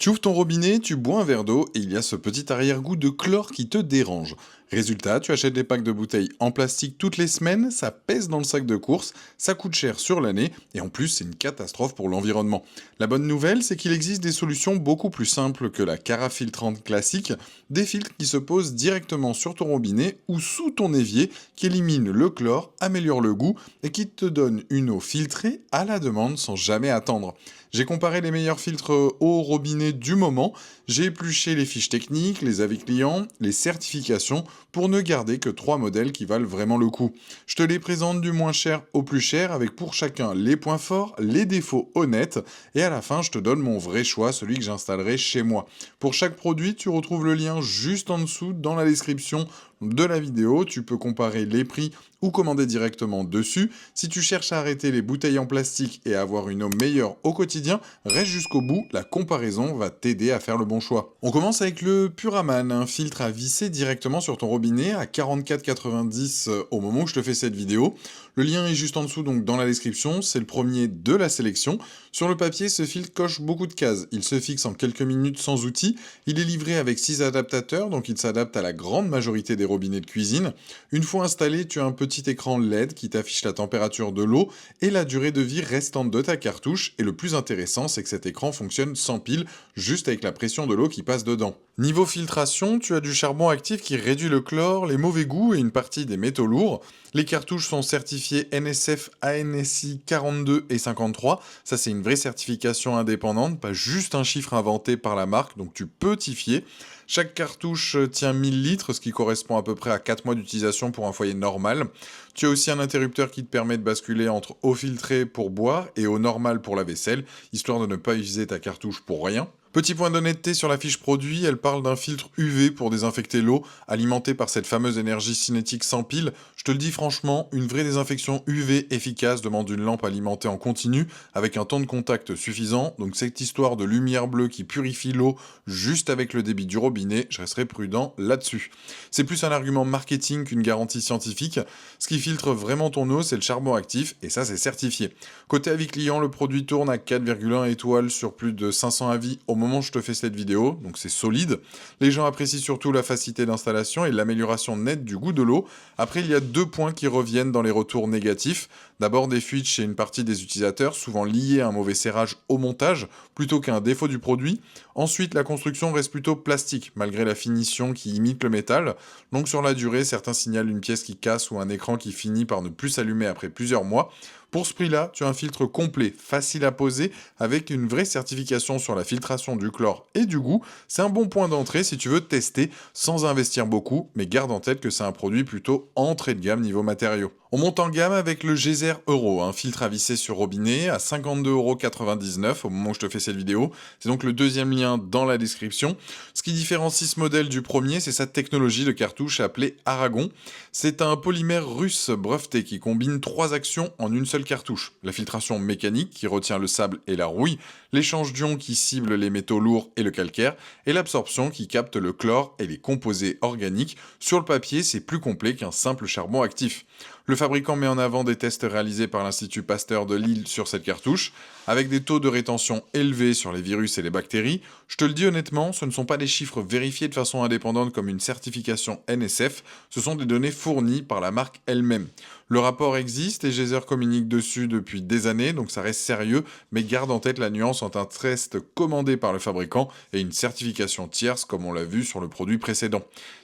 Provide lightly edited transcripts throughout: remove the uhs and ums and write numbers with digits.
Tu ouvres ton robinet, tu bois un verre d'eau et il y a ce petit arrière-goût de chlore qui te dérange. Résultat, tu achètes des packs de bouteilles en plastique toutes les semaines, ça pèse dans le sac de course, ça coûte cher sur l'année et en plus c'est une catastrophe pour l'environnement. La bonne nouvelle, c'est qu'il existe des solutions beaucoup plus simples que la carafe filtrante classique, des filtres qui se posent directement sur ton robinet ou sous ton évier, qui éliminent le chlore, améliorent le goût et qui te donnent une eau filtrée à la demande sans jamais attendre. J'ai comparé les meilleurs filtres eau robinet du moment, j'ai épluché les fiches techniques, les avis clients, les certifications pour ne garder que 3 modèles qui valent vraiment le coup. Je te les présente du moins cher au plus cher avec pour chacun les points forts, les défauts honnêtes et à la fin je te donne mon vrai choix, celui que j'installerai chez moi. Pour chaque produit, tu retrouves le lien juste en dessous dans la description de la vidéo, tu peux comparer les prix ou commander directement dessus. Si tu cherches à arrêter les bouteilles en plastique et à avoir une eau meilleure au quotidien, reste jusqu'au bout, la comparaison va t'aider à faire le bon choix. On commence avec le Puraman, un filtre à visser directement sur ton robinet à 44,90 au moment où je te fais cette vidéo. Le lien est juste en dessous, donc dans la description, c'est le premier de la sélection. Sur le papier, ce filtre coche beaucoup de cases. Il se fixe en quelques minutes sans outil. Il est livré avec 6 adaptateurs, donc il s'adapte à la grande majorité des robinets de cuisine. Une fois installé, tu as un petit écran LED qui t'affiche la température de l'eau et la durée de vie restante de ta cartouche. Et le plus intéressant, c'est que cet écran fonctionne sans pile, juste avec la pression de l'eau qui passe dedans. Niveau filtration, tu as du charbon actif qui réduit le chlore, les mauvais goûts et une partie des métaux lourds. Les cartouches sont certifiées NSF ANSI 42 et 53. Ça, c'est une vraie certification indépendante, pas juste un chiffre inventé par la marque, donc tu peux t'y fier. Chaque cartouche tient 1000 litres, ce qui correspond à peu près à 4 mois d'utilisation pour un foyer normal. Tu as aussi un interrupteur qui te permet de basculer entre eau filtrée pour boire et eau normale pour la vaisselle, histoire de ne pas utiliser ta cartouche pour rien. Petit point d'honnêteté sur la fiche produit, elle parle d'un filtre UV pour désinfecter l'eau, alimenté par cette fameuse énergie cinétique sans pile. Je te le dis franchement, une vraie désinfection UV efficace demande une lampe alimentée en continu, avec un temps de contact suffisant, donc cette histoire de lumière bleue qui purifie l'eau juste avec le débit du robinet, je resterai prudent là-dessus. C'est plus un argument marketing qu'une garantie scientifique. Ce qui filtre vraiment ton eau, c'est le charbon actif, et ça c'est certifié. Côté avis client, le produit tourne à 4,1 étoiles sur plus de 500 avis au moment où je te fais cette vidéo, donc c'est solide. Les gens apprécient surtout la facilité d'installation et l'amélioration nette du goût de l'eau. Après, il y a 2 points qui reviennent dans les retours négatifs. D'abord des fuites chez une partie des utilisateurs, souvent liées à un mauvais serrage au montage, plutôt qu'à un défaut du produit. Ensuite, la construction reste plutôt plastique, malgré la finition qui imite le métal. Donc sur la durée, certains signalent une pièce qui casse ou un écran qui finit par ne plus s'allumer après plusieurs mois. Pour ce prix-là, tu as un filtre complet, facile à poser, avec une vraie certification sur la filtration du chlore et du goût. C'est un bon point d'entrée si tu veux tester sans investir beaucoup, mais garde en tête que c'est un produit plutôt entrée de gamme niveau matériaux. On monte en gamme avec le Geyser Euro, un filtre à visser sur robinet à 52,99 € au moment où je te fais cette vidéo. C'est donc le deuxième lien dans la description. Ce qui différencie ce modèle du premier, c'est sa technologie de cartouche appelée Aragon. C'est un polymère russe breveté qui combine 3 actions en une seule cartouche. La filtration mécanique qui retient le sable et la rouille, l'échange d'ions qui cible les métaux lourds et le calcaire, et l'absorption qui capte le chlore et les composés organiques. Sur le papier, c'est plus complet qu'un simple charbon actif. Le fabricant met en avant des tests réalisés par l'Institut Pasteur de Lille sur cette cartouche, avec des taux de rétention élevés sur les virus et les bactéries. Je te le dis honnêtement, ce ne sont pas des chiffres vérifiés de façon indépendante comme une certification NSF, ce sont des données fournies par la marque elle-même. Le rapport existe et Geyser communique dessus depuis des années, donc ça reste sérieux, mais garde en tête la nuance entre un test commandé par le fabricant et une certification tierce comme on l'a vu sur le produit précédent.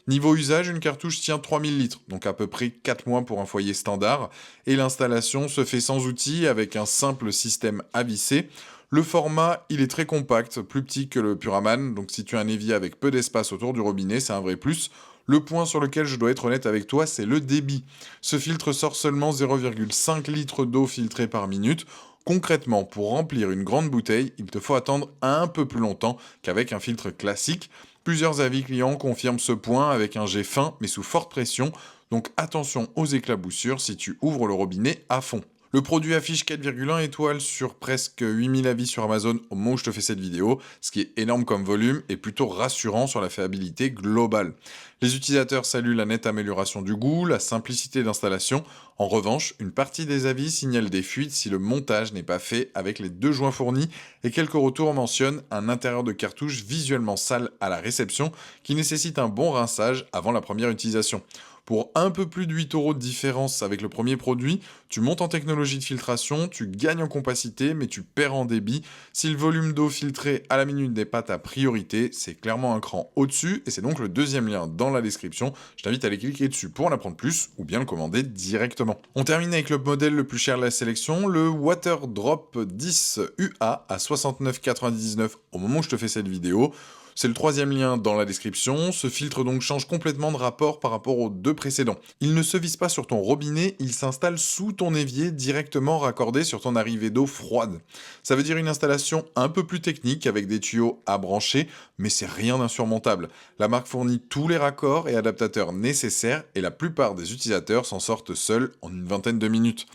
Niveau usage, une cartouche tient 3000 litres, donc à peu près 4 mois pour un foyer standard, et l'installation se fait sans outils avec un simple système à visser. Le format, il est très compact, plus petit que le Puraman, donc si tu as un évier avec peu d'espace autour du robinet, c'est un vrai plus. Le point sur lequel je dois être honnête avec toi, c'est le débit. Ce filtre sort seulement 0,5 litres d'eau filtrée par minute. Concrètement, pour remplir une grande bouteille, il te faut attendre un peu plus longtemps qu'avec un filtre classique. Plusieurs avis clients confirment ce point avec un jet fin mais sous forte pression, donc attention aux éclaboussures si tu ouvres le robinet à fond. Le produit affiche 4,1 étoiles sur presque 8000 avis sur Amazon au moment où je te fais cette vidéo, ce qui est énorme comme volume et plutôt rassurant sur la fiabilité globale. Les utilisateurs saluent la nette amélioration du goût, la simplicité d'installation. En revanche, une partie des avis signale des fuites si le montage n'est pas fait avec les deux joints fournis et quelques retours mentionnent un intérieur de cartouche visuellement sale à la réception qui nécessite un bon rinçage avant la première utilisation. Pour un peu plus de 8 € de différence avec le premier produit, tu montes en technologie de filtration, tu gagnes en compacité, mais tu perds en débit. Si le volume d'eau filtrée à la minute n'est pas ta priorité, c'est clairement un cran au-dessus, et c'est donc le deuxième lien dans la description. Je t'invite à aller cliquer dessus pour en apprendre plus, ou bien le commander directement. On termine avec le modèle le plus cher de la sélection, le Waterdrop 10 UA à 69,99 € au moment où je te fais cette vidéo. C'est le troisième lien dans la description. Ce filtre donc change complètement de rapport par rapport aux deux précédents. Il ne se visse pas sur ton robinet, il s'installe sous ton évier directement raccordé sur ton arrivée d'eau froide. Ça veut dire une installation un peu plus technique avec des tuyaux à brancher, mais c'est rien d'insurmontable. La marque fournit tous les raccords et adaptateurs nécessaires et la plupart des utilisateurs s'en sortent seuls en une vingtaine de minutes.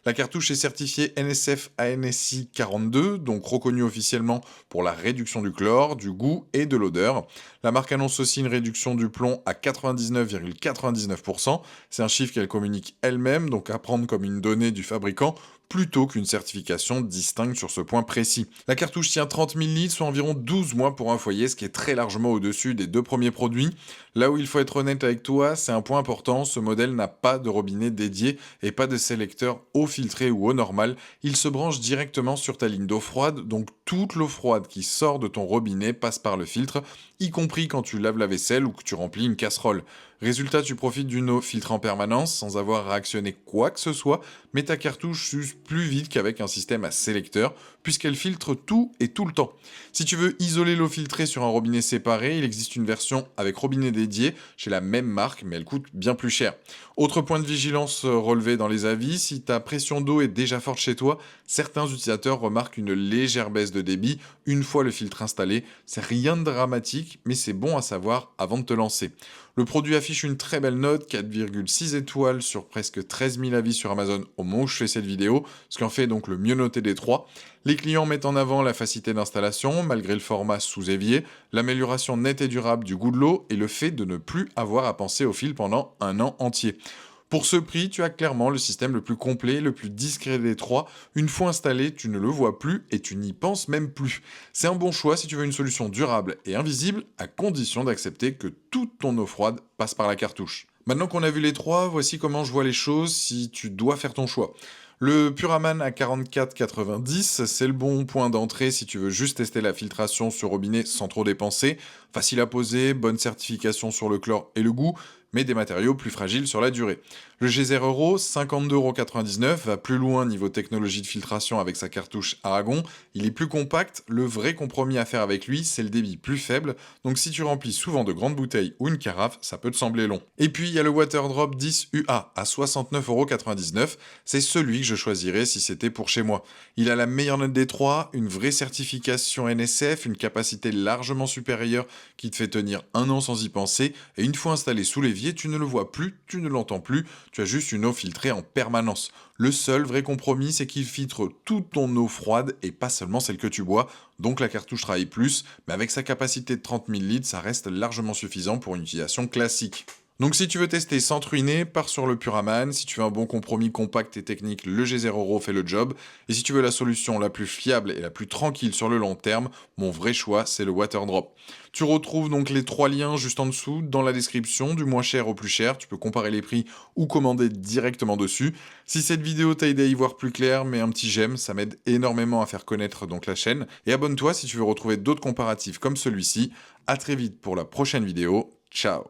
La cartouche est certifiée NSF ANSI 42, donc reconnue officiellement pour la réduction du chlore, du goût et de l'odeur. La marque annonce aussi une réduction du plomb à 99,99%. C'est un chiffre qu'elle communique elle-même, donc à prendre comme une donnée du fabricant plutôt qu'une certification distincte sur ce point précis. La cartouche tient 30 000 litres, soit environ 12 mois pour un foyer, ce qui est très largement au-dessus des deux premiers produits. Là où il faut être honnête avec toi, c'est un point important, ce modèle n'a pas de robinet dédié et pas de sélecteur eau filtrée ou eau normale. Il se branche directement sur ta ligne d'eau froide, donc toute l'eau froide qui sort de ton robinet passe par le filtre, y compris quand tu laves la vaisselle ou que tu remplis une casserole. Résultat, tu profites d'une eau filtrée en permanence sans avoir à réactionner quoi que ce soit, mais ta cartouche s'use plus vite qu'avec un système à sélecteur, puisqu'elle filtre tout et tout le temps. Si tu veux isoler l'eau filtrée sur un robinet séparé, il existe une version avec robinet dédié chez la même marque, mais elle coûte bien plus cher. Autre point de vigilance relevé dans les avis, si ta pression d'eau est déjà forte chez toi, certains utilisateurs remarquent une légère baisse de débit une fois le filtre installé. C'est rien de dramatique, mais c'est bon à savoir avant de te lancer. Le produit affiche une très belle note, 4,6 étoiles sur presque 13 000 avis sur Amazon au moment où je fais cette vidéo, ce qui en fait donc le mieux noté des trois. Les clients mettent en avant la facilité d'installation, malgré le format sous évier, l'amélioration nette et durable du goût de l'eau et le fait de ne plus avoir à penser au fil pendant un an entier. Pour ce prix, tu as clairement le système le plus complet, le plus discret des trois. Une fois installé, tu ne le vois plus et tu n'y penses même plus. C'est un bon choix si tu veux une solution durable et invisible, à condition d'accepter que toute ton eau froide passe par la cartouche. Maintenant qu'on a vu les trois, voici comment je vois les choses si tu dois faire ton choix. Le Puraman à 44,90, c'est le bon point d'entrée si tu veux juste tester la filtration sur robinet sans trop dépenser. Facile à poser, bonne certification sur le chlore et le goût, mais des matériaux plus fragiles sur la durée. Le Geyser Euro, 52,99 €, va plus loin niveau technologie de filtration avec sa cartouche Aragon. Il est plus compact, le vrai compromis à faire avec lui, c'est le débit plus faible, donc si tu remplis souvent de grandes bouteilles ou une carafe, ça peut te sembler long. Et puis il y a le Waterdrop 10 UA à 69,99 €, c'est celui que je choisirais si c'était pour chez moi. Il a la meilleure note des trois, une vraie certification NSF, une capacité largement supérieure qui te fait tenir un an sans y penser, et une fois installé sous l'évier, tu ne le vois plus, tu ne l'entends plus, tu as juste une eau filtrée en permanence. Le seul vrai compromis, c'est qu'il filtre toute ton eau froide et pas seulement celle que tu bois, donc la cartouche travaille plus, mais avec sa capacité de 30 000 litres, ça reste largement suffisant pour une utilisation classique. Donc si tu veux tester sans te ruiner, pars sur le Puraman. Si tu veux un bon compromis compact et technique, le Geyser Euro fait le job. Et si tu veux la solution la plus fiable et la plus tranquille sur le long terme, mon vrai choix, c'est le Waterdrop. Tu retrouves donc les trois liens juste en dessous dans la description, du moins cher au plus cher. Tu peux comparer les prix ou commander directement dessus. Si cette vidéo t'a aidé à y voir plus clair, mets un petit j'aime, ça m'aide énormément à faire connaître donc la chaîne. Et abonne-toi si tu veux retrouver d'autres comparatifs comme celui-ci. À très vite pour la prochaine vidéo. Ciao.